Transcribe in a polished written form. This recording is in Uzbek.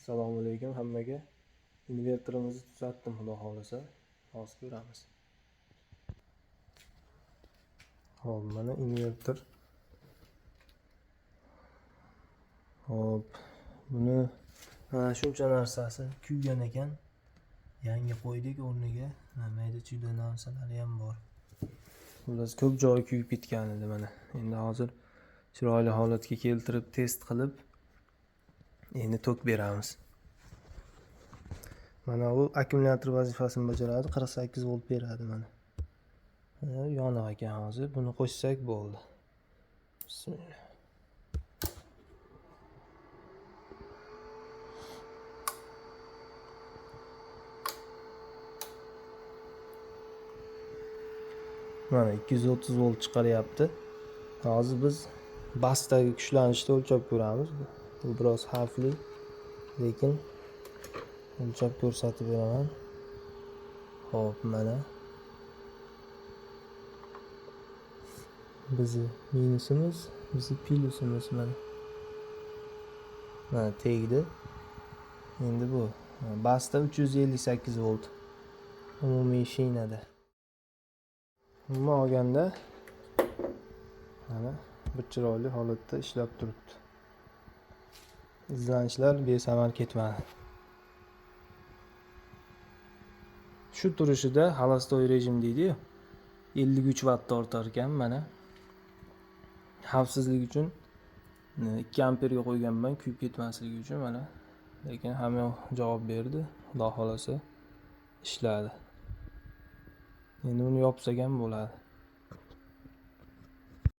Assalomu alaykum hammaga. Invertorimizni tuzatdim, xudo xolasa. Hozir ko'ramiz. Hop, mana invertor. Hop, buni shuncha narsasi kuygan ekan. Yangi qo'ydik o'rniga. Mayda-chuyda narsalari ham bor. Xullas ko'p joyi kuyib ketgan edi mana. Endi hozir chiroyli holatga keltirib test qilib endi tok beramiz. Mana bu akkumulyator vazifasini bajaradi, 48 volt beradi mana. Yoniq ekan hozir. Buni qo'shsak bo'ldi. Bismillah. Mana 230 volt chiqaryapti. Hozir biz basdagi kuchlanishni o'lchab ko'ramiz. Bu biroz xavfli, lekin o'lchab ko'rsatib beraman. Hop, mana bizi minusimiz, bizi plusimiz mana. Mana tegdi. Endi bu basda 358 volt. Umumiy shinada. Umuman olganda mana bir chiroyli holatda ishlab turibdi. Izlanishlar besamar ketmadi. Shu turishida holostoy rejim deydi-yu. 53 vatt tortar ekan mana. Xavfsizlik uchun 2 amperga qo'yganman, kuyib ketmasligi uchun mana. Lekin hamma javob berdi. Xudo xolasa ishladi. Endi uni yopsak ham bo'ladi.